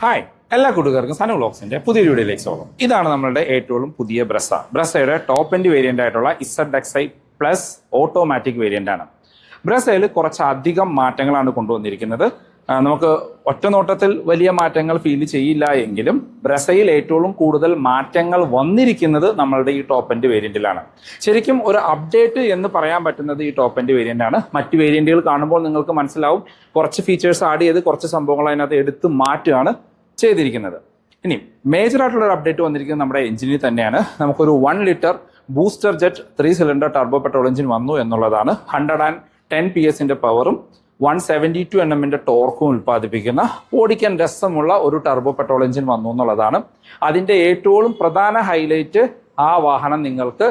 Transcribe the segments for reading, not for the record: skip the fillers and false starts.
Hi എല്ലാ കൂട്ടുകാർക്കും സനു വ്ലോഗ്സിന്റെ പുതിയൊരു വീഡിയോയിലേക്ക് സ്വാഗതം. ഇതാണ് നമ്മളുടെ ഏറ്റവും പുതിയ ബ്രസയുടെ ടോപ്പ് എൻഡ് വേരിയന്റ് ആയിട്ടുള്ള ZXi പ്ലസ് ഓട്ടോമാറ്റിക് വേരിയന്റ് ആണ്. ബ്രസയിൽ കുറച്ചധികം മാറ്റങ്ങളാണ് കൊണ്ടുവന്നിരിക്കുന്നത്. നമുക്ക് ഒറ്റ നോട്ടത്തിൽ വലിയ മാറ്റങ്ങൾ ഫീൽ ചെയ്യില്ല എങ്കിലും ബ്രസയിൽ ഏറ്റവും കൂടുതൽ മാറ്റങ്ങൾ വന്നിരിക്കുന്നത് നമ്മളുടെ ഈ ടോപ്പ് എൻഡ് വേരിയന്റിലാണ്. ശരിക്കും ഒരു അപ്ഡേറ്റ് എന്ന് പറയാൻ പറ്റുന്നത് ഈ ടോപ്പ് എൻഡ് വേരിയന്റ് ആണ്. മറ്റ് വേരിയന്റുകൾ കാണുമ്പോൾ നിങ്ങൾക്ക് മനസ്സിലാവും കുറച്ച് ഫീച്ചേഴ്സ് ആഡ് ചെയ്ത് കുറച്ച് സംഭവങ്ങൾ അതിനകത്ത് എടുത്ത് മാറ്റുകയാണ് ചെയ്തിരിക്കുന്നത്. ഇനി മേജർ ആയിട്ടുള്ള ഒരു അപ്ഡേറ്റ് വന്നിരിക്കുന്നത് നമ്മുടെ എഞ്ചിനിൽ തന്നെയാണ്. നമുക്കൊരു 1 litre booster jet 3 cylinder turbo petrol engine വന്നു എന്നുള്ളതാണ്. 110 PS പവറും 172 Nm ടോർക്കും ഉൽപ്പാദിപ്പിക്കുന്ന ഓടിക്കാൻ രസമുള്ള ഒരു ടർബോ പെട്രോൾ എഞ്ചിൻ വന്നു എന്നുള്ളതാണ്. അതിൻ്റെ ഏറ്റവും പ്രധാന ഹൈലൈറ്റ് ആ വാഹനം നിങ്ങൾക്ക്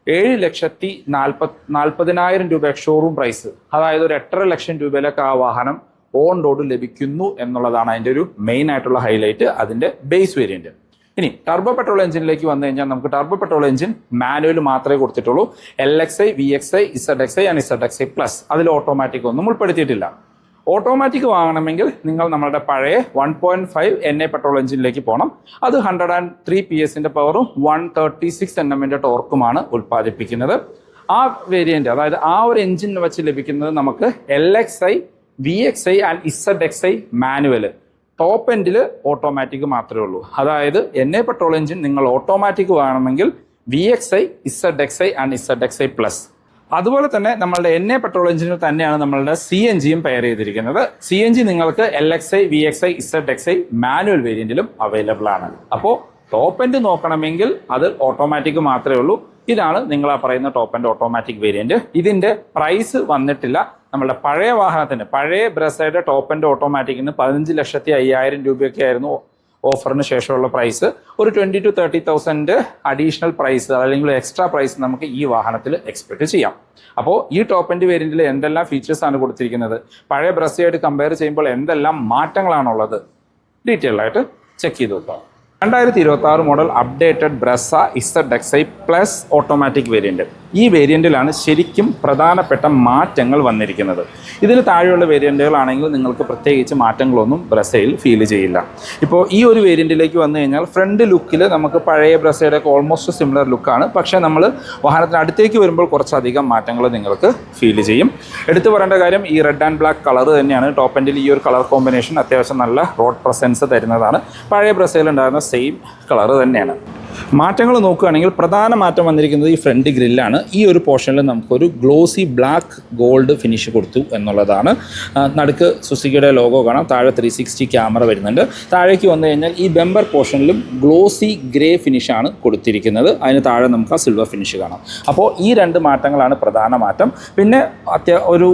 7,40,000 രൂപ ഷോറൂം പ്രൈസ്, അതായത് ഒരു 8.5 ലക്ഷം രൂപയിലൊക്കെ ആ വാഹനം ഓൺ റോഡ് ലഭിക്കുന്നു എന്നുള്ളതാണ് അതിൻ്റെ ഒരു മെയിൻ ആയിട്ടുള്ള ഹൈലൈറ്റ്, അതിൻ്റെ ബേസ് വേരിയന്റ്. ഇനി ടർബോ പെട്രോൾ എഞ്ചിനിലേക്ക് വന്നു കഴിഞ്ഞാൽ നമുക്ക് ടർബോ പെട്രോൾ എഞ്ചിൻ മാനുവൽ മാത്രമേ കൊടുത്തിട്ടുള്ളൂ. LXi, VXi, ZXi and ZXi plus, അതിൽ ഓട്ടോമാറ്റിക് ഒന്നും ഉൾപ്പെടുത്തിയിട്ടില്ല. ഓട്ടോമാറ്റിക് വാങ്ങണമെങ്കിൽ നിങ്ങൾ നമ്മുടെ പഴയ 1.5 NA പെട്രോൾ എഞ്ചിനിലേക്ക് പോകണം. അത് 103 PS പവറും 136 Nm ടോർക്കുമാണ് ഉൽപ്പാദിപ്പിക്കുന്നത്. ആ വേരിയന്റ്, അതായത് ആ ഒരു എഞ്ചിൻ വെച്ച് ലഭിക്കുന്നത് നമുക്ക് LXi, VXi and ZXi manual. Top എൻഡിൽ ഓട്ടോമാറ്റിക് മാത്രമേ ഉള്ളൂ. അതായത് NA പെട്രോൾ എഞ്ചിൻ നിങ്ങൾ ഓട്ടോമാറ്റിക് വേണമെങ്കിൽ VXi, ZXi and ZXi plus. അതുപോലെ തന്നെ നമ്മളുടെ NA പെട്രോൾ എഞ്ചിനിൽ തന്നെയാണ് നമ്മളുടെ CNGയും പെയർ ചെയ്തിരിക്കുന്നത്. CNG നിങ്ങൾക്ക് LXi, VXi, ZXi മാനുവൽ വേരിയന്റിലും അവൈലബിൾ ആണ്. അപ്പോൾ ടോപ്പ് എൻഡ് നോക്കണമെങ്കിൽ അത് ഓട്ടോമാറ്റിക് മാത്രമേ ഉള്ളൂ. ഇതാണ് നിങ്ങൾ ആ പറയുന്ന ടോപ്പ് എൻഡ് ഓട്ടോമാറ്റിക് വേരിയന്റ്. ഇതിന്റെ പ്രൈസ് വന്നിട്ടില്ല. നമ്മുടെ പഴയ വാഹനത്തിന്, പഴയ ബ്രസയുടെ ടോപ്പ് എൻഡ് ഓട്ടോമാറ്റിക്കിന് 15,05,000 രൂപയൊക്കെ ആയിരുന്നു ഓഫറിന് ശേഷമുള്ള പ്രൈസ്. ഒരു 20,000 to 30,000 അഡീഷണൽ പ്രൈസ് അല്ലെങ്കിൽ എക്സ്ട്രാ പ്രൈസ് നമുക്ക് ഈ വാഹനത്തിൽ എക്സ്പെക്ട് ചെയ്യാം. അപ്പോൾ ഈ ടോപ്പ് എൻഡ് വേരിയന്റിൽ എന്തെല്ലാം ഫീച്ചേഴ്സ് ആണ് കൊടുത്തിരിക്കുന്നത്, പഴയ ബ്രസയായിട്ട് കമ്പയർ ചെയ്യുമ്പോൾ എന്തെല്ലാം മാറ്റങ്ങളാണുള്ളത്, ഡീറ്റെയിൽ ആയിട്ട് ചെക്ക് ചെയ്ത് നോക്കാം. 2026 model updated Brezza ZXi plus automatic variant. ഈ വേരിയന്റിലാണ് ശരിക്കും പ്രധാനപ്പെട്ട മാറ്റങ്ങൾ വന്നിരിക്കുന്നത്. ഇതിന് താഴെയുള്ള വേരിയന്റുകളാണെങ്കിൽ നിങ്ങൾക്ക് പ്രത്യേകിച്ച് മാറ്റങ്ങളൊന്നും ബ്രസയിൽ ഫീൽ ചെയ്യില്ല. ഇപ്പോൾ ഈ ഒരു വേരിയന്റിലേക്ക് വന്നു കഴിഞ്ഞാൽ ഫ്രണ്ട് ലുക്കിൽ നമുക്ക് പഴയ ബ്രസയുടെ ഓൾമോസ്റ്റ് സിമിലർ ലുക്കാണ്. പക്ഷേ നമ്മൾ വാഹനത്തിന് അടുത്തേക്ക് വരുമ്പോൾ കുറച്ചധികം മാറ്റങ്ങൾ നിങ്ങൾക്ക് ഫീൽ ചെയ്യും. എടുത്തു പറയേണ്ട കാര്യം, ഈ റെഡ് ആൻഡ് ബ്ലാക്ക് കളർ തന്നെയാണ് ടോപ്പ് എൻഡിൽ. ഈ ഒരു കളർ കോമ്പിനേഷൻ അത്യാവശ്യം നല്ല റോഡ് പ്രസൻസ് തരുന്നതാണ്. പഴയ ബ്രസയിൽ ഉണ്ടായിരുന്ന സെയിം കളർ തന്നെയാണ്. മാറ്റങ്ങൾ നോക്കുകയാണെങ്കിൽ പ്രധാന മാറ്റം വന്നിരിക്കുന്നത് ഈ ഫ്രണ്ട് ഗ്രില്ലാണ്. ഈ ഒരു പോർഷനിൽ നമുക്കൊരു ഗ്ലോസി ബ്ലാക്ക് ഗോൾഡ് ഫിനിഷ് കൊടുത്തു എന്നുള്ളതാണ്. നടുക്ക് സുസുക്കിയുടെ ലോഗോ കാണാം. താഴെ 360 ക്യാമറ വരുന്നുണ്ട്. താഴേക്ക് വന്നു കഴിഞ്ഞാൽ ഈ ബെമ്പർ പോർഷനിലും ഗ്ലോസി ഗ്രേ ഫിനിഷാണ് കൊടുത്തിരിക്കുന്നത്. അതിന് താഴെ നമുക്ക് ആ സിൽവർ ഫിനിഷ് കാണാം. അപ്പോൾ ഈ 2 മാറ്റങ്ങളാണ് പ്രധാന മാറ്റം. പിന്നെ ഒരു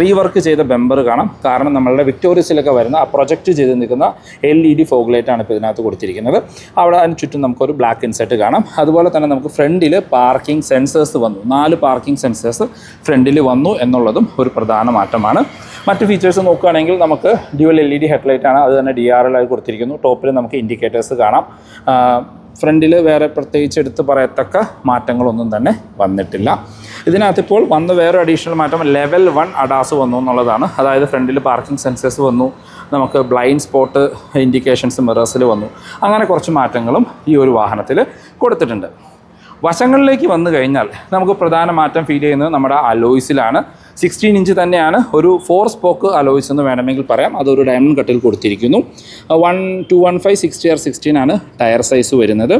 റീവർക്ക് ചെയ്ത ബെമ്പർ കാണാം. കാരണം നമ്മളുടെ വിക്ടോറിയസിലൊക്കെ വരുന്ന ആ പ്രൊജക്റ്റ് ചെയ്ത് നിൽക്കുന്ന LED ഫോഗ് ലൈറ്റാണ് ഇപ്പോൾ ഇതിനകത്ത് കൊടുത്തിരിക്കുന്നത്. അവിടെ അതിന് ചുറ്റും നമുക്കൊരു ബ്ലാക്ക് ഇൻസെറ്റ് കാണാം. അതുപോലെ തന്നെ നമുക്ക് ഫ്രണ്ടിൽ പാർക്കിംഗ് സെൻസേഴ്സ് വന്നു. 4 പാർക്കിംഗ് സെൻസേഴ്സ് ഫ്രണ്ടിൽ വന്നു എന്നുള്ളതും ഒരു പ്രധാന മാറ്റമാണ്. മറ്റ് ഫീച്ചേഴ്സ് നോക്കുകയാണെങ്കിൽ നമുക്ക് ഡ്യുവൽ LED ഹെഡ്ലൈറ്റ് ആണ്. അത് തന്നെ DRL ആയി കൊടുത്തിരിക്കുന്നു. ടോപ്പിൽ നമുക്ക് ഇൻഡിക്കേറ്റേഴ്സ് കാണാം. ഫ്രണ്ടിൽ വേറെ പ്രത്യേകിച്ച് എടുത്ത് പറയത്തക്ക മാറ്റങ്ങളൊന്നും തന്നെ വന്നിട്ടില്ല. ഇതിനകത്ത് ഇപ്പോൾ വന്ന വേറെ അഡീഷണൽ മാറ്റം ലെവൽ 1 അഡാസ് വന്നു എന്നുള്ളതാണ്. അതായത് ഫ്രണ്ടിൽ പാർക്കിംഗ് സെൻസേഴ്സ് വന്നു, നമുക്ക് ബ്ലൈൻഡ് സ്പോട്ട് ഇൻഡിക്കേഷൻസ് മിറേഴ്സിൽ വന്നു. അങ്ങനെ കുറച്ച് മാറ്റങ്ങളും ഈ ഒരു വാഹനത്തിൽ കൊടുത്തിട്ടുണ്ട്. വശങ്ങളിലേക്ക് വന്നു കഴിഞ്ഞാൽ നമുക്ക് പ്രധാന മാറ്റം ഫീൽ ചെയ്യുന്നത് നമ്മുടെ അലോയ്സിലാണ്. 16 ഇഞ്ച് തന്നെയാണ്. ഒരു 4 സ്പോക്ക് അലോയ്സ് എന്ന് വേണമെങ്കിൽ പറയാം. അതൊരു ഡയമണ്ട് കട്ടിൽ കൊടുത്തിരിക്കുന്നു. 215/60R16 ആണ് ടയർ സൈസ് വരുന്നത്.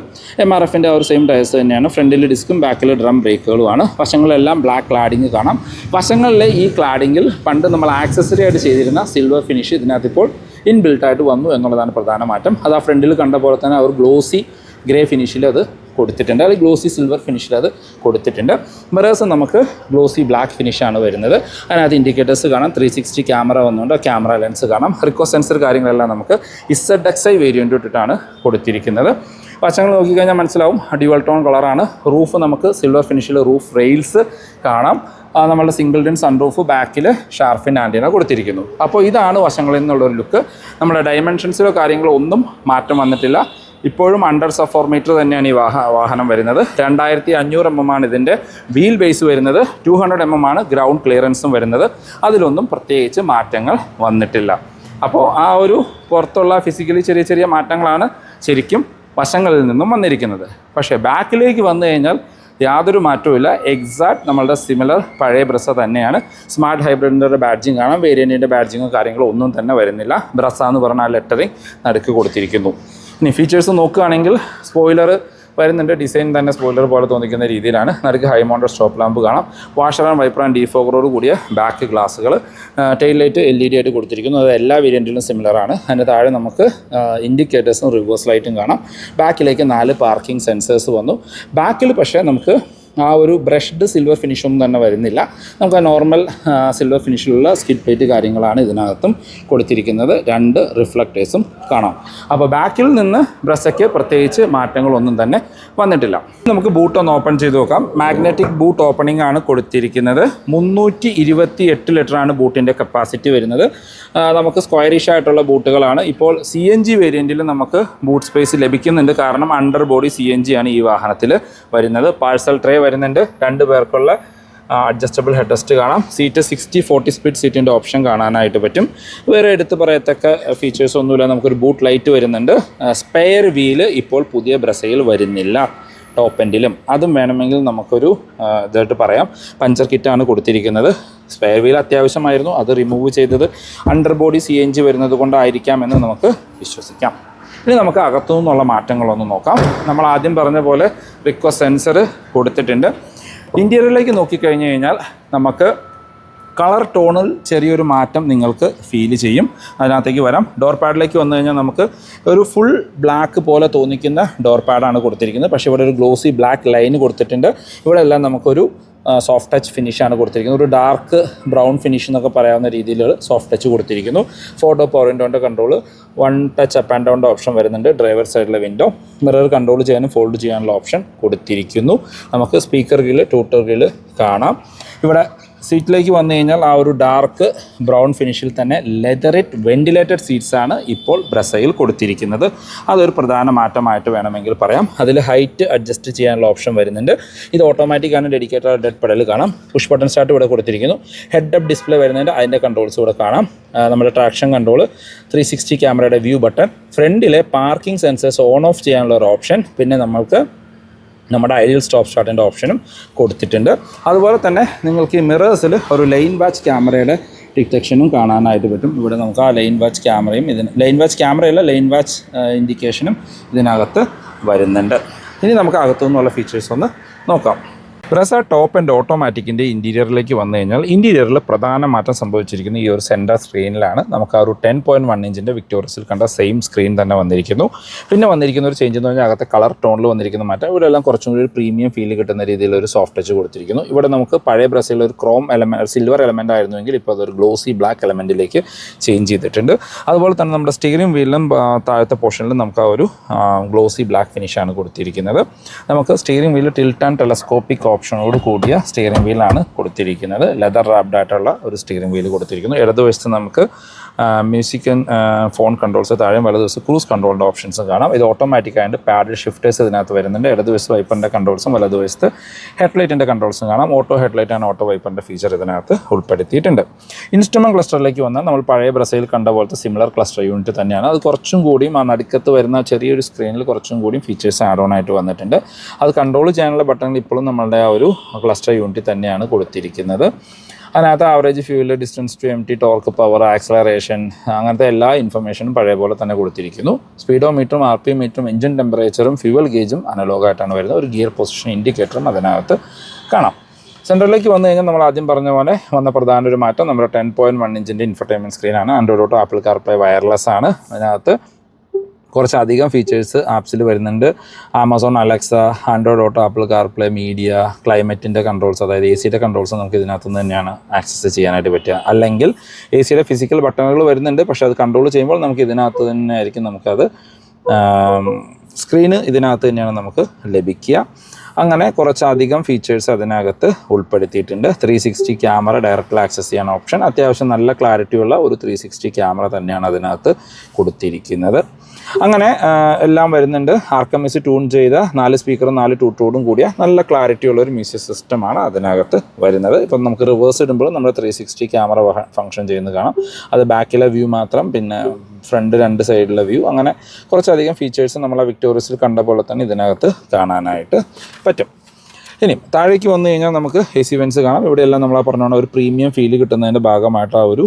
MRFൻ്റെ ആ ഒരു സെയിം ടയർസ് തന്നെയാണ്. ഫ്രണ്ടിൽ ഡിസ്കും ബാക്കിൽ ഡ്രം ബ്രേക്കുകളുമാണ്. വശങ്ങളിലെല്ലാം ബ്ലാക്ക് ക്ലാഡിങ് കാണാം. വശങ്ങളിലെ ഈ ക്ലാഡിങ്ങിൽ പണ്ട് നമ്മൾ ആക്സസറി ആയിട്ട് ചെയ്തിരുന്ന സിൽവർ ഫിനിഷ് ഇതിനകത്ത് ഇപ്പോൾ ഇൻബിൽട്ടായിട്ട് വന്നു എന്നുള്ളതാണ് പ്രധാന മാറ്റം. അത് ആ ഫ്രണ്ടിൽ കണ്ട പോലെ തന്നെ ഒരു ഗ്ലോസി ഗ്രേ ഫിനിഷിൽ അത് കൊടുത്തിട്ടുണ്ട്. അത് ഗ്ലോസി സിൽവർ ഫിനിഷിൽ അത് കൊടുത്തിട്ടുണ്ട്. മിറേഴ്സ് നമുക്ക് ഗ്ലോസി ബ്ലാക്ക് ഫിനിഷാണ് വരുന്നത്. അതിനകത്ത് ഇൻഡിക്കേറ്റേഴ്സ് കാണാം. 360 ക്യാമറ വന്നുകൊണ്ട് ക്യാമറ ലെൻസ് കാണാം. റിക്കോ സെൻസർ കാര്യങ്ങളെല്ലാം നമുക്ക് ZXi വേരിയൻ്റ് ഇട്ടിട്ടാണ് കൊടുത്തിരിക്കുന്നത്. വശങ്ങൾ നോക്കിക്കഴിഞ്ഞാൽ മനസ്സിലാവും ഡ്യുവൽ ടോൺ കളറാണ്. റൂഫ് നമുക്ക് സിൽവർ ഫിനിഷിൽ റൂഫ് റെയിൽസ് കാണാം. നമ്മളുടെ സിംഗിൾ ഡിൻ സൺറൂഫ്, ബാക്കിൽ ഷാർഫിൻ ആൻറ്റിന കൊടുത്തിരിക്കുന്നു. അപ്പോൾ ഇതാണ് വശങ്ങളിൽ നിന്നുള്ളൊരു ലുക്ക്. നമ്മുടെ ഡയമെൻഷൻസിലോ കാര്യങ്ങളോ ഒന്നും മാറ്റം വന്നിട്ടില്ല. ഇപ്പോഴും അണ്ടർ സബ് മീറ്റർ തന്നെയാണ് ഈ വാഹനം വരുന്നത്. 2500 mm ആണ് ഇതിൻ്റെ വീൽ ബേസ് വരുന്നത്. 200 mm ആണ് ഗ്രൗണ്ട് ക്ലിയറൻസും വരുന്നത്. അതിലൊന്നും പ്രത്യേകിച്ച് മാറ്റങ്ങൾ വന്നിട്ടില്ല. അപ്പോൾ ആ ഒരു പുറത്തുള്ള ഫിസിക്കലി ചെറിയ ചെറിയ മാറ്റങ്ങളാണ് ശരിക്കും വശങ്ങളിൽ നിന്നും വന്നിരിക്കുന്നത്. പക്ഷേ ബാക്കിലേക്ക് വന്നു കഴിഞ്ഞാൽ യാതൊരു മാറ്റവുമില്ല. എക്സാക്ട് നമ്മളുടെ സിമിലർ പഴയ ബ്രസ തന്നെയാണ്. സ്മാർട്ട് ഹൈബ്രിഡിൻ്റെ ബാഡ്ജിങ് കാണാം. വേരിയൻറ്റിൻ്റെ ബാഡ്ജിങ്ങോ കാര്യങ്ങളോ ഒന്നും തന്നെ വരുന്നില്ല. ബ്രസ എന്ന് പറഞ്ഞാൽ ലെറ്ററിങ് നടുക്ക് കൊടുത്തിരിക്കുന്നു. ഇനി ഫീച്ചേഴ്സ് നോക്കുകയാണെങ്കിൽ സ്പോയിലർ വരുന്നുണ്ട്. ഡിസൈൻ തന്നെ സ്പോയിലർ പോലെ തോന്നിക്കുന്ന രീതിയിലാണ്. നടുക്ക് ഹൈ മൗണ്ടഡ് സ്റ്റോപ്പ് ലാമ്പ് കാണാം. വാഷർ ആൻഡ് വൈപ്പർ ആൻഡ് ഡീഫോഗറോട് കൂടിയ ബാക്ക് ഗ്ലാസുകൾ. ടെയിൽ ലൈറ്റ് LED ആയിട്ട് കൊടുത്തിരിക്കുന്നു. അത് എല്ലാ വേരിയൻറ്റിലും സിമിലറാണ്. അതിൻ്റെ താഴെ നമുക്ക് ഇൻഡിക്കേറ്റേഴ്സും റിവേഴ്സ് ലൈറ്റും കാണാം. ബാക്കിലേക്ക് 4 പാർക്കിംഗ് സെൻസേഴ്സ് വന്നു. ബാക്കിൽ പക്ഷേ നമുക്ക് ആ ഒരു ബ്രഷ്ഡ് സിൽവർ ഫിനിഷൊന്നും തന്നെ വരുന്നില്ല. നമുക്ക് ആ നോർമൽ സിൽവർ ഫിനിഷിലുള്ള സ്കിഡ് പ്ലേറ്റ് കാര്യങ്ങളാണ് ഇതിനകത്തും കൊടുത്തിരിക്കുന്നത്. 2 റിഫ്ലക്റ്റേഴ്സും കാണാം. അപ്പോൾ ബാക്കിൽ നിന്ന് ബ്രസയ്ക്ക് പ്രത്യേകിച്ച് മാറ്റങ്ങളൊന്നും തന്നെ വന്നിട്ടില്ല. നമുക്ക് ബൂട്ട് ഒന്ന് ഓപ്പൺ ചെയ്ത് നോക്കാം. മാഗ്നറ്റിക് ബൂട്ട് ഓപ്പണിംഗ് ആണ് കൊടുത്തിരിക്കുന്നത്. 328 ലിറ്ററാണ് ബൂട്ടിൻ്റെ കപ്പാസിറ്റി വരുന്നത്. നമുക്ക് സ്ക്വയറിഷ് ആയിട്ടുള്ള ബൂട്ടുകളാണ്. ഇപ്പോൾ CNG വേരിയൻറ്റിൽ നമുക്ക് ബൂട്ട് സ്പേസ് ലഭിക്കുന്നുണ്ട്. കാരണം അണ്ടർ ബോഡി CNG ആണ് ഈ വാഹനത്തിൽ വരുന്നത്. പാഴ്സൽ ട്രേ വരുന്നുണ്ട്. 2 പേർക്കുള്ള അഡ്ജസ്റ്റബിൾ ഹെഡ് റെസ്റ്റ് കാണാം. സീറ്റ് 60/40 സ്പീഡ് സീറ്റിൻ്റെ ഓപ്ഷൻ കാണാനായിട്ട് പറ്റും. വേറെ എടുത്ത് പറയത്തക്ക ഫീച്ചേഴ്സ് ഒന്നുമില്ല. നമുക്കൊരു ബൂട്ട് ലൈറ്റ് വരുന്നുണ്ട്. സ്പെയർ വീല് ഇപ്പോൾ പുതിയ ബ്രസയിൽ വരുന്നില്ല ടോപ്പ് എൻഡിലും. അതും വേണമെങ്കിൽ നമുക്കൊരു ഇതായിട്ട് പറയാം. പഞ്ചർ കിറ്റാണ് കൊടുത്തിരിക്കുന്നത്. സ്പെയർ വീൽ അത്യാവശ്യമായിരുന്നു. അത് റിമൂവ് ചെയ്തത് അണ്ടർ ബോഡി CNG വരുന്നത് കൊണ്ടായിരിക്കാമെന്ന് നമുക്ക് വിശ്വസിക്കാം. ഇനി നമുക്ക് അകത്തു നിന്നുള്ള മാറ്റങ്ങളൊന്ന് നോക്കാം. നമ്മൾ ആദ്യം പറഞ്ഞ പോലെ റിക്വസ്റ്റ് സെൻസർ കൊടുത്തിട്ടുണ്ട്. ഇൻറ്റീരിയറിലേക്ക് നോക്കിക്കഴിഞ്ഞ് കഴിഞ്ഞാൽ നമുക്ക് കളർ ടോണിൽ ചെറിയൊരു മാറ്റം നിങ്ങൾക്ക് ഫീൽ ചെയ്യും. അതിനകത്തേക്ക് വരാം. ഡോർ പാഡിലേക്ക് വന്നു കഴിഞ്ഞാൽ നമുക്ക് ഒരു ഫുൾ ബ്ലാക്ക് പോലെ തോന്നിക്കുന്ന ഡോർ പാഡാണ് കൊടുത്തിരിക്കുന്നത്. പക്ഷേ ഇവിടെ ഒരു ഗ്ലോസി ബ്ലാക്ക് ലൈൻ കൊടുത്തിട്ടുണ്ട്. ഇവിടെ എല്ലാം നമുക്കൊരു സോഫ്റ്റ് ടച്ച് ഫിനിഷാണ് കൊടുത്തിരിക്കുന്നത്. ഒരു ഡാർക്ക് ബ്രൗൺ ഫിനിഷ് എന്നൊക്കെ പറയാവുന്ന രീതിയിൽ സോഫ്റ്റ് ടച്ച് കൊടുത്തിരിക്കുന്നു. 4 പവർ വിൻഡോൻ്റെ കൺട്രോൾ, 1 ടച്ച് അപ്പ് ആൻഡ് ഡൗണിൻ്റെ ഓപ്ഷൻ വരുന്നുണ്ട്. ഡ്രൈവർ സൈഡിലെ വിൻഡോ, മിറർ കൺട്രോൾ ചെയ്യാനും ഫോൾഡ് ചെയ്യാനുള്ള ഓപ്ഷൻ കൊടുത്തിരിക്കുന്നു. നമുക്ക് സ്പീക്കർ ഗില്ല്, ട്യൂട്ടർ ഗില്ല് കാണാം. ഇവിടെ സീറ്റിലേക്ക് വന്നു കഴിഞ്ഞാൽ ആ ഒരു ഡാർക്ക് ബ്രൗൺ ഫിനിഷിൽ തന്നെ ലെതറിറ്റ് വെന്റിലേറ്റഡ് സീറ്റ്സാണ് ഇപ്പോൾ ബ്രസയിൽ കൊടുത്തിരിക്കുന്നത്. അതൊരു പ്രധാന മാറ്റമായിട്ട് വേണമെങ്കിൽ പറയാം. അതിൽ ഹൈറ്റ് അഡ്ജസ്റ്റ് ചെയ്യാനുള്ള ഓപ്ഷൻ വരുന്നുണ്ട്. ഇത് ഓട്ടോമാറ്റിക്കാണ്. ഡെഡിക്കേറ്റഡ് ഡെഡ് പെഡൽ കാണാം. പുഷ് ബട്ടൺ സ്റ്റാർട്ട് ഇവിടെ കൊടുത്തിരിക്കുന്നു. ഹെഡ് അപ്പ് ഡിസ്പ്ലേ വരുന്നുണ്ട്. അതിൻ്റെ കൺട്രോൾസ് ഇവിടെ കാണാം. നമ്മുടെ ട്രാക്ഷൻ കൺട്രോൾ, 360 ക്യാമറയുടെ വ്യൂ ബട്ടൺ, ഫ്രണ്ടിലെ പാർക്കിംഗ് സെൻസേഴ്സ് ഓൺ ഓഫ് ചെയ്യാനുള്ള ഒരു ഓപ്ഷൻ, പിന്നെ നമ്മൾക്ക് നമ്മുടെ ഐഡിയൽ സ്റ്റോപ്പ് സ്റ്റാർട്ടിൻ്റെ ഓപ്ഷനും കൊടുത്തിട്ടുണ്ട്. അതുപോലെ തന്നെ നിങ്ങൾക്ക് ഈ മിറേഴ്സിൽ ഒരു ലൈൻ വാച്ച് ക്യാമറയുടെ ഡിറ്റക്ഷനും കാണാനായിട്ട് പറ്റും. ഇവിടെ നമുക്ക് ആ ലൈൻ വാച്ച് ക്യാമറയും ലൈൻ വാച്ച് ക്യാമറയല്ല, ലൈൻ വാച്ച് ഇൻഡിക്കേഷനും ഇതിനകത്ത് വരുന്നുണ്ട്. ഇനി നമുക്ക് അകത്തു നിന്നുള്ള ഫീച്ചേഴ്സ് ഒന്ന് നോക്കാം. ബ്രസ ടോപ്പ് ആൻഡ് ഓട്ടോമാറ്റിക്കിൻ്റെ ഇൻറ്റീരിയറിലേക്ക് വന്നു കഴിഞ്ഞാൽ ഇൻറ്റീരിയറിൽ പ്രധാന മാറ്റം സംഭവിച്ചിരിക്കുന്ന ഈ ഒരു സെൻറ്റർ സ്ക്രീനിലാണ്. നമുക്ക് ആ ഒരു 10.1 ഇഞ്ചിൻ്റെ വിക്ടോറിയസിൽ കണ്ട സെയിം സ്ക്രീൻ തന്നെ വന്നിരിക്കുന്നു. പിന്നെ വന്നിരിക്കുന്ന ഒരു ചേഞ്ച് എന്ന് പറഞ്ഞാൽ അകത്തെ കളർ ടോണിൽ വന്നിരിക്കുന്ന മാറ്റം. ഇവിടെ എല്ലാം കുറച്ചും കൂടി ഒരു പ്രീമിയം ഫീൽ കിട്ടുന്ന രീതിയിലൊരു സോഫ്റ്റ് ടച്ച് കൊടുത്തിരിക്കുന്നു. ഇവിടെ നമുക്ക് പഴയ ബ്രസയിൽ ഒരു ക്രോം എലമെൻറ്റ്, സിൽവർ എലമെൻ്റ് ആയിരുന്നുവെങ്കിൽ ഇപ്പോൾ അതൊരു ഗ്ലോസി ബ്ലാക്ക് എലമെൻറ്റിലേക്ക് ചേഞ്ച് ചെയ്തിട്ടുണ്ട്. അതുപോലെ തന്നെ നമ്മുടെ സ്റ്റിയറിംഗ് വീലിലും താഴത്തെ പോർഷനിലും നമുക്ക് ആ ഒരു ഗ്ലോസി ബ്ലാക്ക് ഫിനിഷാണ് കൊടുത്തിരിക്കുന്നത്. നമുക്ക് steering wheel tilt and telescopic ഓപ്ഷനോട് കൂടിയ സ്റ്റിയറിംഗ് വീലാണ് കൊടുത്തിരിക്കുന്നത്. ലെതർ റാപ്ഡ് ആയിട്ടുള്ള ഒരു സ്റ്റിയറിംഗ് വീൽ കൊടുത്തിരിക്കുന്നു. ഇടതുവശത്ത് നമുക്ക് മ്യൂസിക് ഫോൺ കൺട്രോൾസ്, താഴെ വലതുവശത്ത് ക്രൂസ് കൺട്രോളിൻ്റെ ഓപ്ഷൻസ് കാണാം. ഇത് ഓട്ടോമാറ്റിക് ആയിട്ട് പാഡിൽ ഷിഫ്റ്റേഴ്സ് ഇതിനകത്ത് വരുന്നുണ്ട്. ഇടതുവശത്ത് വൈപ്പറിൻ്റെ കൺട്രോൾസും വലതുവശത്ത് ഹെഡ്ലൈറ്റിൻ്റെ കൺട്രോൾസും കാണാം. ഓട്ടോ ഹെഡ്ലൈറ്റ് ആൻഡ് ഓട്ടോ വൈപ്പറിൻ്റെ ഫീച്ചർ ഇതിനകത്ത് ഉൾപ്പെടുത്തിയിട്ടുണ്ട്. ഇൻസ്ട്രുമെൻറ്റ് ക്ലസ്റ്ററിലേക്ക് വന്നാൽ നമ്മൾ പഴയ ബ്രസയിൽ കണ്ട പോലത്തെ സിമിലർ ക്ലസ്റ്റർ യൂണിറ്റ് തന്നെയാണ്. അത് കുറച്ചും കൂടിയും ആ നടുക്കത്ത് വരുന്ന ചെറിയൊരു സ്ക്രീനിൽ കുറച്ചും കൂടിയും ഫീച്ചേഴ്സ് ആഡ് ഓൺ ആയിട്ട് വന്നിട്ടുണ്ട്. അത് കൺട്രോൾ ചെയ്യാനുള്ള ബട്ടണിൽ ഇപ്പോഴും നമ്മളുടെ ആ ഒരു ക്ലസ്റ്റർ യൂണിറ്റ് തന്നെയാണ് കൊടുത്തിരിക്കുന്നത്. അതിനകത്ത് average fuel, distance to empty, torque, power, acceleration, അങ്ങനത്തെ എല്ലാ ഇൻഫർമേഷനും പഴയ പോലെ തന്നെ കൊടുത്തിരിക്കുന്നു. സ്പീഡോമീറ്ററും RPM മീറ്ററും എഞ്ചിൻ ടെമ്പറേച്ചറും ഫ്യൂവൽ ഗേജും അനലോഗായിട്ടാണ് വരുന്നത്. ഒരു ഗിയർ പൊസിഷൻ ഇൻഡിക്കേറ്ററും അതിനകത്ത് കാണാം. സെൻറ്ററിലേക്ക് വന്നു കഴിഞ്ഞാൽ നമ്മൾ ആദ്യം പറഞ്ഞ പോലെ വന്ന പ്രധാന ഒരു മാറ്റം നമ്മുടെ 10.1 ഇഞ്ചിൻ്റെ ഇൻഫർടൈൻമെൻറ്റ് സ്ക്രീനാണ്. Android auto, Apple CarPlay, wireless ആണ്. അതിനകത്ത് കുറച്ചധികം ഫീച്ചേഴ്സ് ആപ്സിൽ വരുന്നുണ്ട്. Amazon Alexa, Android auto, Apple CarPlay, media, ക്ലൈമറ്റിൻ്റെ കൺട്രോൾസ്, അതായത് AC കൺട്രോൾസ് നമുക്ക് ഇതിനകത്തുനിന്ന് തന്നെയാണ് ആക്സസ് ചെയ്യാനായിട്ട് പറ്റുക. അല്ലെങ്കിൽ AC ഫിസിക്കൽ ബട്ടണുകൾ വരുന്നുണ്ട്. പക്ഷേ അത് കൺട്രോൾ ചെയ്യുമ്പോൾ നമുക്ക് ഇതിനകത്ത് തന്നെ ആയിരിക്കും നമുക്കത് സ്ക്രീന് ഇതിനകത്ത് തന്നെയാണ് നമുക്ക് ലഭിക്കുക. അങ്ങനെ കുറച്ചധികം ഫീച്ചേഴ്സ് അതിനകത്ത് ഉൾപ്പെടുത്തിയിട്ടുണ്ട്. 360 ക്യാമറ ഡയറക്റ്റ് ആക്സസ് ചെയ്യാൻ ഓപ്ഷൻ. അത്യാവശ്യം നല്ല ക്ലാരിറ്റിയുള്ള ഒരു 360 ക്യാമറ തന്നെയാണ് അതിനകത്ത് കൊടുത്തിരിക്കുന്നത്. അങ്ങനെ എല്ലാം വരുന്നുണ്ട്. ആർക്കമിസ് ട്യൂൺ ചെയ്ത 4 സ്പീക്കറും 4 ടൂട്ടോടും കൂടിയ നല്ല ക്ലാരിറ്റി ഉള്ള ഒരു മ്യൂസിക് സിസ്റ്റമാണ് അതിനകത്ത് വരുന്നത്. ഇപ്പം നമുക്ക് റിവേഴ്സ് ഇടുമ്പോൾ നമ്മൾ 360 ക്യാമറ ഫംഗ്ഷൻ ചെയ്യുന്നത് കാണാം. അത് ബാക്കിലെ വ്യൂ മാത്രം, പിന്നെ ഫ്രണ്ട് 2 സൈഡിലെ വ്യൂ, അങ്ങനെ കുറച്ചധികം ഫീച്ചേഴ്സ് നമ്മളെ വിക്ടോറിയസിൽ കണ്ട പോലെ തന്നെ ഇതിനകത്ത് കാണാനായിട്ട് പറ്റും. ഇനി താഴേക്ക് വന്നു കഴിഞ്ഞാൽ നമുക്ക് AC വെൻസ് കാണാം. ഇവിടെയെല്ലാം നമ്മൾ പറഞ്ഞോണം ഒരു പ്രീമിയം ഫീൽ കിട്ടുന്നതിൻ്റെ ഭാഗമായിട്ട് ആ ഒരു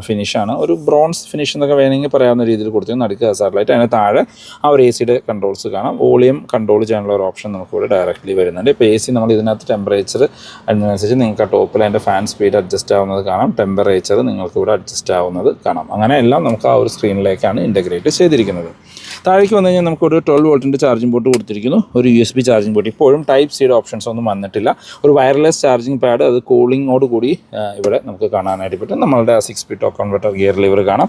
ഫിനിഷാണ്, ഒരു ബ്രോൺസ് ഫിനിഷ് എന്നൊക്കെ വേണമെങ്കിൽ പറയാവുന്ന രീതിയിൽ കൊടുത്തു. നടുക്ക് സാറ്റലൈറ്റ്, അതിന് താഴെ ആ ഒരു ACയുടെ കൺട്രോൾസ് കാണാം. വോളിയം കൺട്രോൾ ചെയ്യാനുള്ള ഒരു ഓപ്ഷൻ നമുക്ക് ഇവിടെ ഡയറക്റ്റ്ലി വരുന്നുണ്ട്. ഇപ്പോൾ AC നമ്മൾ ഇതിനകത്ത് ടെമ്പറേച്ചർ അതിനനുസരിച്ച് നിങ്ങൾക്ക് ആ ടോപ്പിൽ അതിൻ്റെ ഫാൻ സ്പീഡ് അഡ്ജസ്റ്റ് ആവുന്നത് കാണാം. ടെമ്പറേച്ചർ നിങ്ങൾക്ക് ഇവിടെ അഡ്ജസ്റ്റ് ആവുന്നത് കാണാം. അങ്ങനെ എല്ലാം നമുക്ക് ആ ഒരു സ്ക്രീനിലേക്കാണ് ഇൻ്റഗ്രേറ്റ് ചെയ്തിരിക്കുന്നത്. താഴേക്ക് വന്നു കഴിഞ്ഞാൽ നമുക്കൊരു 12 വോൾട്ടിൻ്റെ ചാർജിംഗ് പോർട്ട് കൊടുത്തിരിക്കുന്നു. ഒരു USB ചാർജിംഗ് പോർട്ട്, ഇപ്പോഴും ടൈപ്പ് സിയുടെ ഓപ്ഷൻസ് ഒന്നും വന്നിട്ടില്ല. ഒരു വയർലെസ് ചാർജിംഗ് പാഡ്, അത് കൂളിങ്ങോട് കൂടി ഇവിടെ നമുക്ക് കാണാനായിട്ട് പറ്റും. നമ്മളുടെ 6 speed torque converter gear lever കാണാം.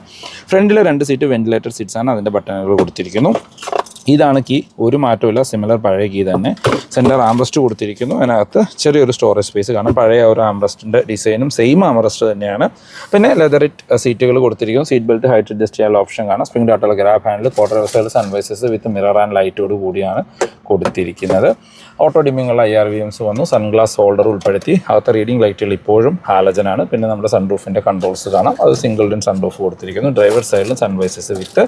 ഫ്രണ്ടിലെ 2 സീറ്റ് വെന്റിലേറ്റർ സീറ്റ്സാണ്, അതിൻ്റെ ബട്ടണുകൾ കൊടുത്തിരിക്കുന്നു. ഇതാണ് കീ, ഒരു മാറ്റമില്ല, സിമിലർ പഴയ കീ തന്നെ. സെൻറ്റർ ആംറസ്റ്റ് കൊടുത്തിരിക്കുന്നു. അതിനകത്ത് ചെറിയൊരു സ്റ്റോറേജ് സ്പേസ് കാണാം. പഴയ ഒരു ആംറസ്റ്റിൻ്റെ ഡിസൈനും സെയിം ആംറസ്റ്റ് തന്നെയാണ്. പിന്നെ ലെതറിറ്റ് സീറ്റുകൾ കൊടുത്തിരിക്കുന്നു. സീറ്റ് ബെൽറ്റ് ഹൈറ്റ് അഡ്ജസ്റ്റ് ചെയ്യാനുള്ള ഓപ്ഷൻ കാണാം. സ്പ്രിംഗ് ഡോട്ടുള്ള grab handle, quarter side sun visors with mirror and ലൈറ്റോട് കൂടിയാണ് കൊടുത്തിരിക്കുന്നത്. ഓട്ടോ ഡിമ്മിങ്ങുള്ള IRVMs വന്നു. സൺഗ്ലാസ് ഹോൾഡർ ഉൾപ്പെടുത്തി. അകത്തെ റീഡിംഗ് ലൈറ്റുകൾ ഇപ്പോഴും ഹാലജനാണ്. പിന്നെ നമ്മുടെ സൺറൂഫിൻ്റെ കൺട്രോൾസ് കാണാം. അത് സിംഗിൾ ഡിൻ സൺറൂഫ് കൊടുത്തിരിക്കുന്നു. ഡ്രൈവർ സൈഡിലും സൺവൈസസ് വിത്ത്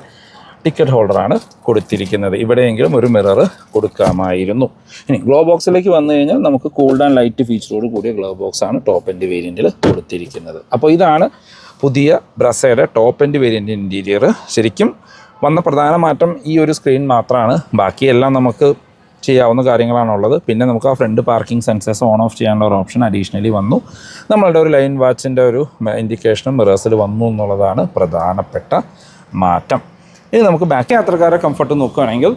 ടിക്കറ്റ് ഹോൾഡറാണ് കൊടുത്തിരിക്കുന്നത്. ഇവിടെയെങ്കിലും ഒരു മിറർ കൊടുക്കാമായിരുന്നു. ഇനി ഗ്ലോ ബോക്സിലേക്ക് വന്നു കഴിഞ്ഞാൽ നമുക്ക് കൂൾഡ് ആൻഡ് ലൈറ്റ് ഫീച്ചറോട് കൂടിയ ഗ്ലോ ബോക്സ് ആണ് ടോപ്പ് എൻഡ് വേരിയൻറ്റിൽ കൊടുത്തിരിക്കുന്നത്. അപ്പോൾ ഇതാണ് പുതിയ ബ്രസയുടെ ടോപ്പ് എൻഡ് വേരിയൻ്റ് ഇൻറ്റീരിയർ. ശരിക്കും വന്ന പ്രധാന മാറ്റം ഈ ഒരു സ്ക്രീൻ മാത്രമാണ്. ബാക്കിയെല്ലാം നമുക്ക് ചെയ്യാവുന്ന കാര്യങ്ങളാണുള്ളത്. പിന്നെ നമുക്ക് ആ front parking sensors on off ചെയ്യാനുള്ള ഒരു ഓപ്ഷൻ അഡീഷണലി വന്നു. നമ്മളുടെ ഒരു ലൈൻ വാച്ചിൻ്റെ ഒരു ഇൻഡിക്കേഷനും മിറേഴ്സിൽ വന്നു എന്നുള്ളതാണ് പ്രധാനപ്പെട്ട മാറ്റം. ഇനി നമുക്ക് ബാക്ക് യാത്രക്കാരെ കംഫർട്ട് നോക്കുകയാണെങ്കിൽ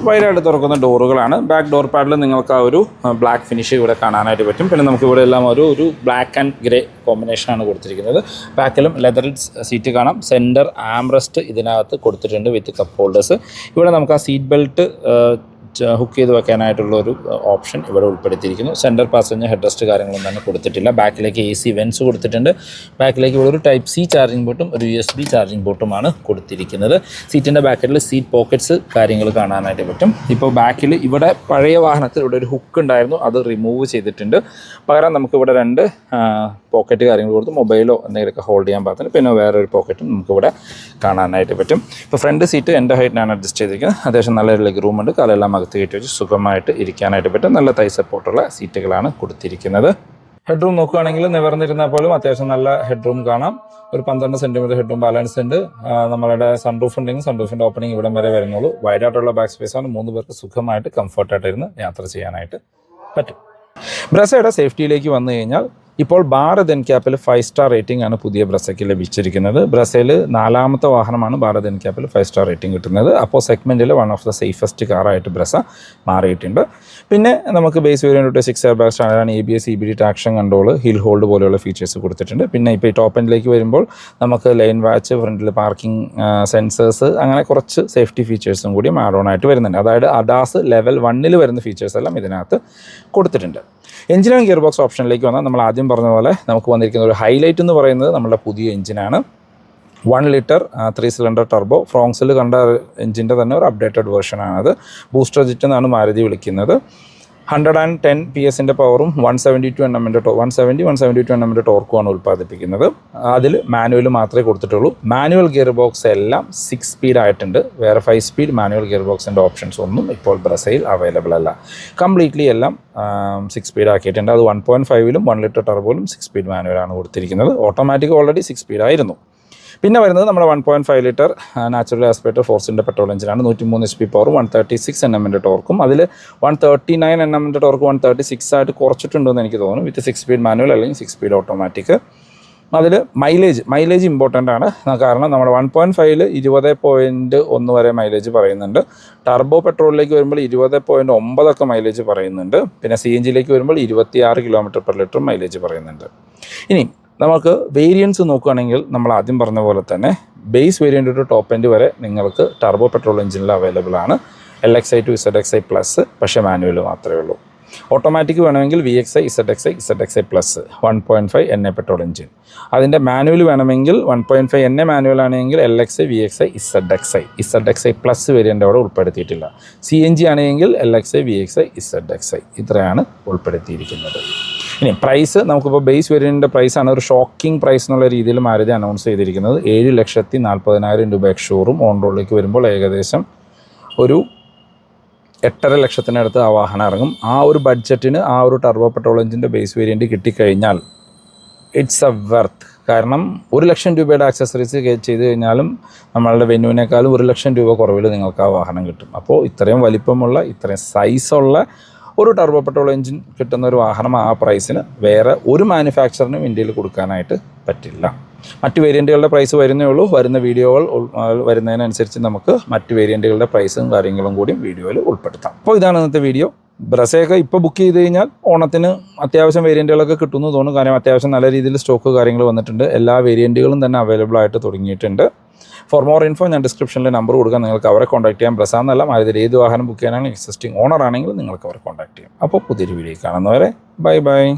വൈഡായിട്ട് തുറക്കുന്ന ഡോറുകളാണ്. ബാക്ക് ഡോർ പാഡിൽ നിങ്ങൾക്ക് ആ ഒരു ബ്ലാക്ക് ഫിനിഷ് ഇവിടെ കാണാനായിട്ട് പറ്റും. പിന്നെ നമുക്ക് ഇവിടെ എല്ലാം ഒരു ബ്ലാക്ക് ആൻഡ് ഗ്രേ കോമ്പിനേഷനാണ് കൊടുത്തിരിക്കുന്നത്. ബാക്കിലും ലെതറിഡ് സീറ്റ് കാണാം. സെൻറ്റർ ആംറസ്റ്റ് ഇതിനകത്ത് കൊടുത്തിട്ടുണ്ട് വിത്ത് കപ്പ് ഹോൾഡേഴ്സ്. ഇവിടെ നമുക്ക് ആ സീറ്റ് ബെൽറ്റ് ഹുക്ക് ചെയ്ത് വെക്കാനായിട്ടുള്ള ഒരു ഓപ്ഷൻ ഇവിടെ ഉൾപ്പെടുത്തിയിരിക്കുന്നു. സെൻറ്റർ പാസഞ്ചർ ഹെഡ് റെസ്റ്റ് കാര്യങ്ങളൊന്നും തന്നെ കൊടുത്തിട്ടില്ല. ബാക്കിലേക്ക് AC വെൻസ് കൊടുത്തിട്ടുണ്ട്. ബാക്കിലേക്ക് ഇവിടെ ഒരു ടൈപ്പ് C ചാർജിംഗ് പോർട്ടും ഒരു USB ചാർജിംഗ് പോർട്ടുമാണ് കൊടുത്തിരിക്കുന്നത്. സീറ്റിൻ്റെ ബാക്കിൽ സീറ്റ് പോക്കറ്റ്സ് കാര്യങ്ങൾ കാണാനായിട്ട് പറ്റും. ഇപ്പോൾ ബാക്കിൽ ഇവിടെ പഴയ വാഹനത്തിൽ ഇവിടെ ഒരു ഹുക്ക് ഉണ്ടായിരുന്നു, അത് റിമൂവ് ചെയ്തിട്ടുണ്ട്. പകരം നമുക്കിവിടെ 2 പോക്കറ്റ് കാര്യങ്ങൾ കൊടുത്ത് മൊബൈലോ എന്തെങ്കിലുമൊക്കെ ഹോൾഡ് ചെയ്യാൻ പാകത്തിന് പിന്നെ വേറൊരു പോക്കറ്റും നമുക്കിവിടെ കാണാനായിട്ട് പറ്റും. ഇപ്പോൾ ഫ്രണ്ട് സീറ്റ് എൻ്റെ ഹൈറ്റിനാണ് അഡ്ജസ്റ്റ് ചെയ്തിരിക്കുന്നത്. അത്യാവശ്യം നല്ലൊരു ലെഗ് റൂമുണ്ട്. കാലെല്ലാം അകത്ത് കയറ്റി വെച്ച് സുഖമായിട്ട് ഇരിക്കാനായിട്ട് പറ്റും. നല്ല തൈ സപ്പോർട്ടുള്ള സീറ്റുകളാണ് കൊടുത്തിരിക്കുന്നത്. ഹെഡ് റൂം നോക്കുകയാണെങ്കിൽ നിവർന്നിരുന്നാൽ പോലും അത്യാവശ്യം നല്ല ഹെഡ് റൂം കാണാം. ഒരു 12 സെൻറ്റിമീറ്റർ ഹെഡ് റൂം ബാലൻസ് ഉണ്ട്. നമ്മളുടെ സൺറൂഫ് ഉണ്ടെങ്കിൽ സൺറൂഫിൻ്റെ ഓപ്പണിംഗ് ഇവിടം വരെ വരുന്നുള്ളൂ. വൈഡായിട്ടുള്ള ബാക്ക് സ്പേസാണ്. 3 പേർക്ക് സുഖമായിട്ട് കംഫർട്ടായിട്ടിരുന്ന് യാത്ര ചെയ്യാനായിട്ട് പറ്റും. ബ്രസയുടെ സേഫ്റ്റിയിലേക്ക് വന്നു കഴിഞ്ഞാൽ ഇപ്പോൾ ഭാരത് എൻക്യാപ്പിൽ 5 സ്റ്റാർ റേറ്റിംഗ് ആണ് പുതിയ ബ്രസയ്ക്ക് ലഭിച്ചിരിക്കുന്നത്. ബ്രസയിൽ 4ാമത്തെ വാഹനമാണ് ഭാരത് എൻക്യാപ്പിൽ 5 സ്റ്റാർ റേറ്റിംഗ് കിട്ടുന്നത്. അപ്പോൾ സെഗ്മെൻറ്റിൽ വൺ ഓഫ് ദ സേഫസ്റ്റ് കാറായിട്ട് ബ്രസ മാറിയിട്ടുണ്ട്. പിന്നെ നമുക്ക് ബേസ് വേരിയൻ്റ് 6 എയർ ബാഗ് സ്റ്റാൻഡേർഡാണ്. ABS EBD traction control, hill hold പോലെയുള്ള ഫീച്ചേഴ്സ് കൊടുത്തിട്ടുണ്ട്. പിന്നെ ഇപ്പോൾ ഈ ടോപ്പ് എൻഡിലേക്ക് വരുമ്പോൾ നമുക്ക് ലൈൻ വാച്ച്, ഫ്രണ്ടിൽ പാർക്കിംഗ് സെൻസേഴ്സ്, അങ്ങനെ കുറച്ച് സേഫ്റ്റി ഫീച്ചേഴ്സും കൂടി ആഡ് ഓൺ ആയിട്ട് വരുന്നുണ്ട്. അതായത് ADAS ലെവൽ 1 വരുന്ന ഫീച്ചേഴ്സ് എല്ലാം ഇതിനകത്ത് കൊടുത്തിട്ടുണ്ട്. എഞ്ചിൻ ആൻഡ് ഗിയർ ബോക്സ് ഓപ്ഷനിലേക്ക് വന്നാൽ നമ്മൾ ആദ്യം പറഞ്ഞ പോലെ നമുക്ക് വന്നിരിക്കുന്ന ഒരു ഹൈലൈറ്റ് എന്ന് പറയുന്നത് നമ്മുടെ പുതിയ എഞ്ചിനാണ്. 1 ലിറ്റർ 3 സിലിണ്ടർ ടർബോ. ഫ്രോങ്സിൽ കണ്ട എഞ്ചിൻ്റെ തന്നെ ഒരു അപ്ഡേറ്റഡ് വേർഷനാണത്. ബൂസ്റ്റർ ജെറ്റ് എന്നാണ് മാരുതി വിളിക്കുന്നത്. 110 PS-ൻ്റെ പവറും 172 Nm ടോർക്കുമാണ് ഉൽപ്പാദിപ്പിക്കുന്നത്. അതിൽ മാനുവൽ മാത്രമേ കൊടുത്തിട്ടുള്ളൂ. മാനുവൽ ഗിയർ ബോക്സ് എല്ലാം 6 സ്പീഡ് ആയിട്ടുണ്ട്. വേറെ 5 സ്പീഡ് മാനുവൽ ഗിയർ ബോക്സിൻ്റെ ഓപ്ഷൻസ് ഒന്നും ഇപ്പോൾ ബ്രസയിൽ അവൈലബിൾ അല്ല. കംപ്ലീറ്റ്ലി എല്ലാം 6 സ്പീഡ് ആക്കിയിട്ടുണ്ട്. അത് 1.5-ലും 1 ലിറ്റർ ടർബോയിലും 6 സ്പീഡ് മാനുവലാണ് കൊടുത്തിരിക്കുന്നത്. ഓട്ടോമാറ്റിക് ഓൾറെഡി 6 സ്പീഡ് ആയിരുന്നു. പിന്നെ വരുന്നത് നമ്മുടെ 1.5 ലിറ്റർ നാച്ചുറൽ ആസ്പിറേറ്റഡ് ഫോർസിൻ്റെ പെട്രോൾ എഞ്ചിനാണ്. 103 HP പവറും 136 Nm ടോർക്കും. അതിൽ 139 Nm ടോർക്ക് 136 ആയിട്ട് കുറച്ചിട്ടുണ്ടെന്ന് എനിക്ക് തോന്നുന്നു. വിത്ത് 6 സ്പീഡ് മാനുവൽ അല്ലെങ്കിൽ 6 സ്പീഡ് ഓട്ടോമാറ്റിക്. അതിൽ മൈലേജ് ഇമ്പോർട്ടൻ്റ് ആണ്. കാരണം നമ്മുടെ 1.5-ൽ 20.1 വരെ മൈലേജ് പറയുന്നുണ്ട്. ടർബോ പെട്രോളിലേക്ക് വരുമ്പോൾ 20.9 മൈലേജ് പറയുന്നുണ്ട്. പിന്നെ CNGയിലേക്ക് വരുമ്പോൾ 26 km/ലിറ്റർ മൈലേജ് പറയുന്നുണ്ട്. ഇനി നമുക്ക് വേരിയൻസ് നോക്കുകയാണെങ്കിൽ നമ്മൾ ആദ്യം പറഞ്ഞ പോലെ തന്നെ base variant to top end വരെ നിങ്ങൾക്ക് ടർബോ പെട്രോൾ എഞ്ചിനിൽ അവൈലബിൾ ആണ്. LXi to ZXi പ്ലസ്, പക്ഷേ മാനുവൽ മാത്രമേ ഉള്ളൂ. ഓട്ടോമാറ്റിക് വേണമെങ്കിൽ VXi, ZXi, ZXi plus 1.5 NA petrol engine. അതിൻ്റെ മാനുവൽ വേണമെങ്കിൽ 1.5 NA മാനുവൽ ആണെങ്കിൽ LXi, VXi, ZXi plus variant അവിടെ ഉൾപ്പെടുത്തിയിട്ടില്ല. CNG ആണെങ്കിൽ LXi, VXi, ZXi ഇത്രയാണ് ഉൾപ്പെടുത്തിയിരിക്കുന്നത്. ഇനി പ്രൈസ് നമുക്കിപ്പോൾ ബേസ് വേരിയൻറ്റിൻ്റെ പ്രൈസാണ് ഒരു ഷോക്കിംഗ് പ്രൈസ് എന്നുള്ള രീതിയിൽ മാരുതി അനൗൺസ് ചെയ്തിരിക്കുന്നത്. 7,40,000 രൂപ എക്സ്-ഷോറൂം ഓൺ റോഡിലേക്ക് വരുമ്പോൾ ഏകദേശം ഒരു 8.5 ലക്ഷത്തിനടുത്ത് ആ വാഹനം ഇറങ്ങും. ആ ഒരു ബഡ്ജറ്റിന് ആ ഒരു ടർബോ പെട്രോൾ എഞ്ചിൻ്റെ ബേസ് വേരിയൻറ്റ് കിട്ടിക്കഴിഞ്ഞാൽ ഇറ്റ്സ് എ വെർത്ത്. കാരണം 1 ലക്ഷം രൂപയുടെ ആക്സസറീസ് ചെയ്ത് കഴിഞ്ഞാലും നമ്മളുടെ വെന്യൂവിനേക്കാളും 1 ലക്ഷം രൂപ കുറവിൽ നിങ്ങൾക്ക് ആ വാഹനം കിട്ടും. അപ്പോൾ ഇത്രയും വലിപ്പമുള്ള ഇത്രയും സൈസുള്ള ഒരു ടർബോ പെട്രോൾ എഞ്ചിൻ കിട്ടുന്ന ഒരു വാഹനം ആ പ്രൈസിന് വേറെ ഒരു മാനുഫാക്ചറിനും ഇന്ത്യയിൽ കൊടുക്കാനായിട്ട് പറ്റില്ല. മറ്റ് വേരിയൻറ്റുകളുടെ പ്രൈസ് വരുന്നേ ഉള്ളൂ. വരുന്ന വീഡിയോകൾ വരുന്നതിനനുസരിച്ച് നമുക്ക് മറ്റ് വേരിയൻറ്റുകളുടെ പ്രൈസും കാര്യങ്ങളും കൂടി വീഡിയോയിൽ ഉൾപ്പെടുത്താം. അപ്പോൾ ഇതാണ് ഇന്നത്തെ വീഡിയോ. ബ്രസയൊക്കെ ഇപ്പോൾ ബുക്ക് ചെയ്ത് കഴിഞ്ഞാൽ ഓണത്തിന് അത്യാവശ്യം വേരിയൻറ്റുകളൊക്കെ കിട്ടുമെന്ന് തോന്നുന്നു. കാരണം അത്യാവശ്യം നല്ല രീതിയിൽ സ്റ്റോക്ക് കാര്യങ്ങൾ വന്നിട്ടുണ്ട്. എല്ലാ വേരിയൻറ്റുകളും തന്നെ അവൈലബിൾ ആയിട്ട് തുടങ്ങിയിട്ടുണ്ട്. ഫോർ മോർ ഇൻഫോ ഞാൻ ഡിസ്ക്രിപ്ഷനിൽ നമ്പർ കൊടുക്കാം. നിങ്ങൾക്ക് അവരെ കോൺടാക്ട് ചെയ്യാം. ബ്രസ എന്നല്ല, മാരുതിയിൽ ഏത് വാഹനം ബുക്ക് ചെയ്യാനാണെങ്കിൽ എക്സിസ്റ്റിംഗ് ഓണർ ആണെങ്കിൽ നിങ്ങൾക്ക് അവരെ കോൺടാക്ട് ചെയ്യാം. അപ്പോൾ പുതിയൊരു വീഡിയോ കാണുന്നവരെ ബൈ ബൈ.